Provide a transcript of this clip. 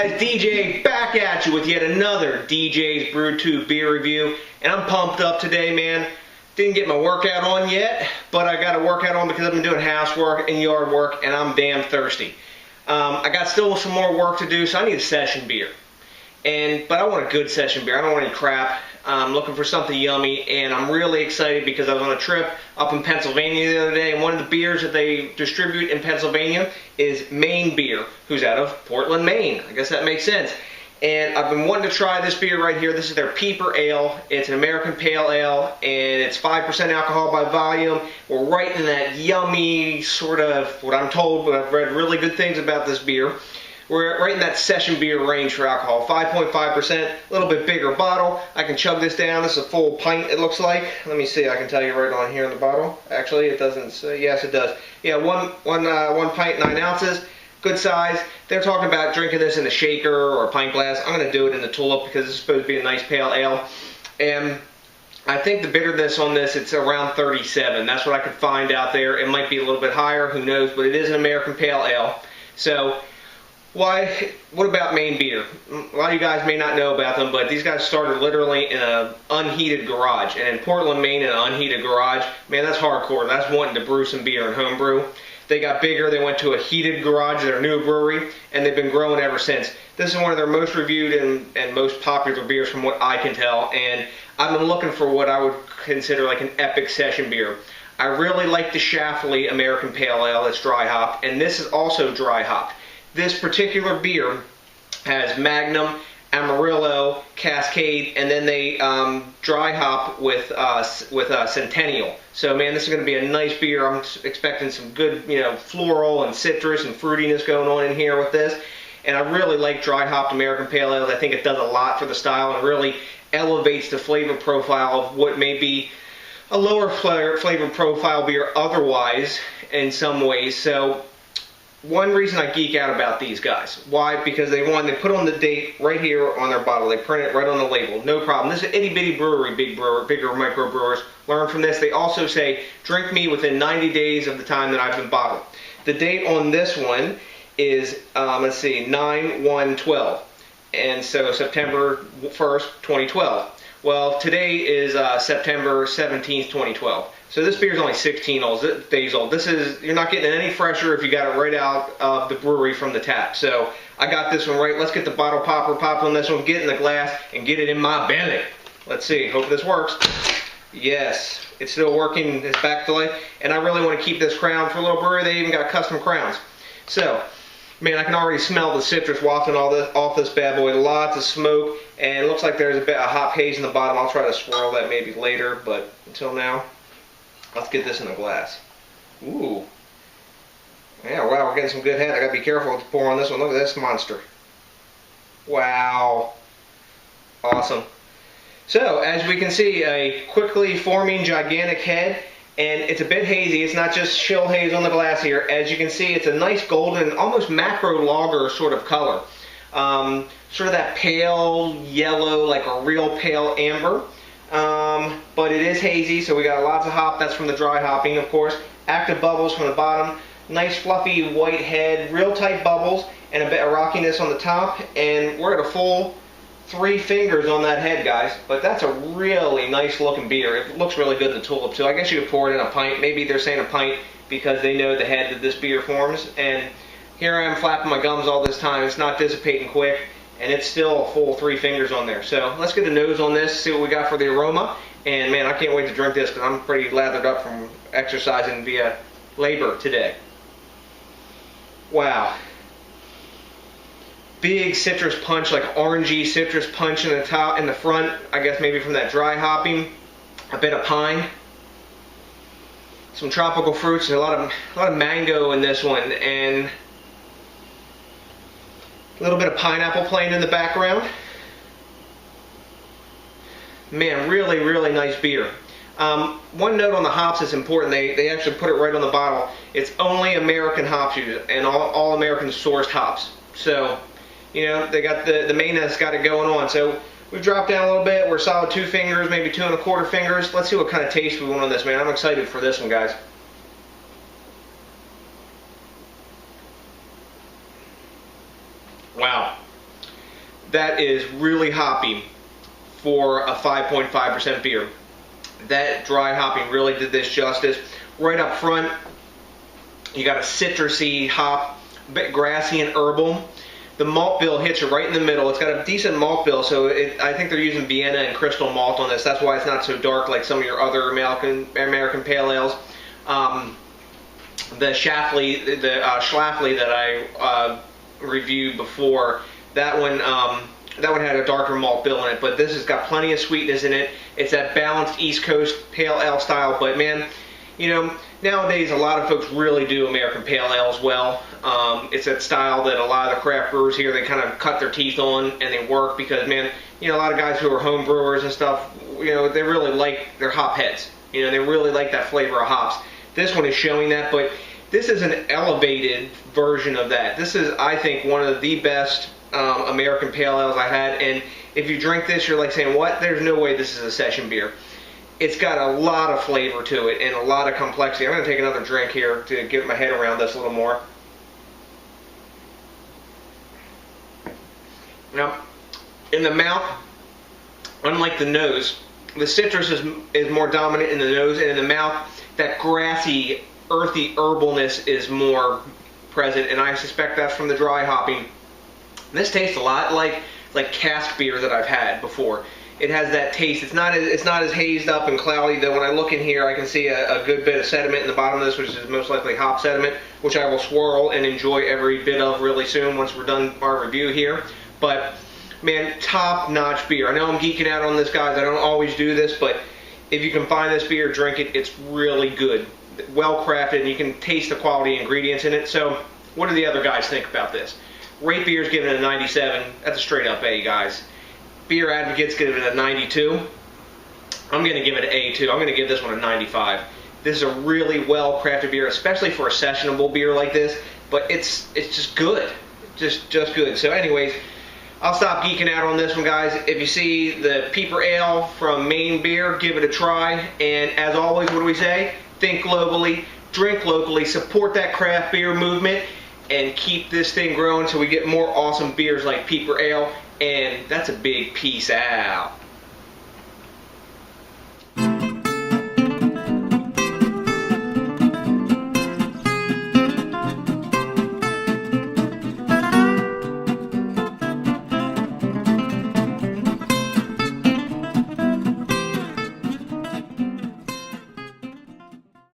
guys, DJ back at you with yet another DJs BrewTube beer review, and I'm pumped up today, man. Didn't get my workout on yet, but I got a workout on because I've been doing housework and yard work, and I'm damn thirsty. I got still some more work to do, so I need a session beer. But I want a good session beer. I don't want any crap. I'm looking for something yummy, and I'm really excited because I was on a trip up in Pennsylvania the other day, and one of the beers that they distribute in Pennsylvania is Maine Beer, who's out of Portland, Maine. I guess that makes sense. And I've been wanting to try this beer right here. This is their Peeper Ale. It's an American Pale Ale, and it's 5% alcohol by volume. We're right in that yummy sort of, what I'm told, but I've read really good things about this beer. We're right in that session beer range for alcohol. 5.5%, a little bit bigger bottle. I can chug this down. This is a full pint, it looks like. Let me see, I can tell you right on here in the bottle. Actually, it doesn't say, yes it does. Yeah, one pint, 9 ounces. Good size. They're talking about drinking this in a shaker or a pint glass. I'm going to do it in the tulip because it's supposed to be a nice pale ale. And I think the bitterness on this, it's around 37. That's what I could find out there. It might be a little bit higher, who knows, but it is an American Pale Ale. So, what about Maine Beer? A lot of you guys may not know about them, but these guys started literally in an unheated garage. And in Portland, Maine, in an unheated garage, man, that's hardcore. That's wanting to brew some beer and home brew. They got bigger, they went to a heated garage, their new brewery, and they've been growing ever since. This is one of their most reviewed and most popular beers from what I can tell, and I've been looking for what I would consider like an epic session beer. I really like the Schlafly American Pale Ale that's dry hopped, and this is also dry hopped. This particular beer has Magnum, Amarillo, Cascade, and then they dry hop with Centennial. So man, this is going to be a nice beer. I'm expecting some good, floral and citrus and fruitiness going on in here with this. And I really like dry hopped American Pale Ales. I think it does a lot for the style and really elevates the flavor profile of what may be a lower flavor profile beer otherwise in some ways. So one reason I geek out about these guys. Why? Because they put on the date right here on their bottle. They print it right on the label. No problem. This is an itty bitty brewery, bigger microbrewers. Learn from this. They also say, drink me within 90 days of the time that I've been bottled. The date on this one is, let's see, 9/1/12. And so September 1st, 2012. Well, today is September 17th, 2012. So this beer is only 16 days old. You're not getting it any fresher if you got it right out of the brewery from the tap. So I got this one right. Let's get the bottle popper pop on this one, get it in the glass, and get it in my belly. Let's see. Hope this works. Yes, it's still working. It's back to life. And I really want to keep this crown for a little brewery. They even got custom crowns. So, man, I can already smell the citrus wafting off this bad boy. Lots of smoke, and it looks like there's a bit of hop haze in the bottom. I'll try to swirl that maybe later, but until now, let's get this in a glass. Ooh. Yeah, wow, we're getting some good head. I gotta be careful to pour on this one. Look at this monster. Wow. Awesome. So, as we can see, a quickly forming gigantic head, and it's a bit hazy. It's not just chill haze on the glass here. As you can see, it's a nice golden, almost macro lager sort of color. Sort of that pale yellow, like a real pale amber. But it is hazy, so we got lots of hop. That's from the dry hopping, of course. Active bubbles from the bottom. Nice fluffy white head, real tight bubbles, and a bit of rockiness on the top. And we're at a full 3 fingers on that head, guys. But that's a really nice looking beer. It looks really good in the tulip too. I guess you could pour it in a pint. Maybe they're saying a pint because they know the head that this beer forms. And here I am flapping my gums all this time. It's not dissipating quick. And it's still a full 3 fingers on there. So let's get a nose on this, see what we got for the aroma. And man, I can't wait to drink this because I'm pretty lathered up from exercising via labor today. Wow. Big citrus punch, like orangey citrus punch in the top, in the front. I guess maybe from that dry hopping. A bit of pine. Some tropical fruits. And a lot of mango in this one, and a little bit of pineapple playing in the background. Man, really, really nice beer. One note on the hops is important. They actually put it right on the bottle. It's only American hops used, and all American sourced hops. So, they got the Maine has got it going on. So we've dropped down a little bit. We're solid 2 fingers, maybe 2 1/4 fingers. Let's see what kind of taste we want on this, man. I'm excited for this one, guys. Wow. that is really hoppy for a 5.5% beer. That dry hopping really did this justice. Right up front, you got a citrusy hop, a bit grassy and herbal. The malt bill hits you right in the middle. It's got a decent malt bill, so I think they're using Vienna and crystal malt on this. That's why it's not so dark like some of your other American pale ales. The Schlafly that I reviewed before, that one had a darker malt bill in it, but this has got plenty of sweetness in it. It's that balanced East Coast pale ale style, but man, you know, nowadays a lot of folks really do American pale ales well. It's that style that a lot of the craft brewers here, they kind of cut their teeth on, and they work because, man, you know, a lot of guys who are home brewers and stuff, you know, they really like their hop heads. You know, they really like that flavor of hops. This one is showing that, but this is an elevated version of that. This is, I think, one of the best American pale ales I had, and if you drink this, you're like saying, what? There's no way this is a session beer. It's got a lot of flavor to it and a lot of complexity. I'm going to take another drink here to get my head around this a little more. Now, in the mouth, unlike the nose, the citrus is more dominant in the nose, and in the mouth, that grassy, earthy herbalness is more present, and I suspect that's from the dry hopping. This tastes a lot like cask beer that I've had before. It has that taste. It's not as hazed up and cloudy, though when I look in here I can see a good bit of sediment in the bottom of this, which is most likely hop sediment, which I will swirl and enjoy every bit of really soon once we're done our review here. But man, top-notch beer. I know I'm geeking out on this, guys. I don't always do this, but if you can find this beer, drink it. It's really good. Well crafted, and you can taste the quality ingredients in it. So what do the other guys think about this? Rate Beer's giving it a 97. That's a straight up A, guys. Beer Advocate's giving it a 92. I'm going to give it an A too. I'm going to give this one a 95. This is a really well crafted beer, especially for a sessionable beer like this, but it's just good. Just good. So anyways, I'll stop geeking out on this one, guys. If you see the Peeper Ale from Maine Beer, give it a try. And as always, what do we say? Think globally, drink locally, support that craft beer movement, and keep this thing growing so we get more awesome beers like Peeper Ale. And that's a big peace out.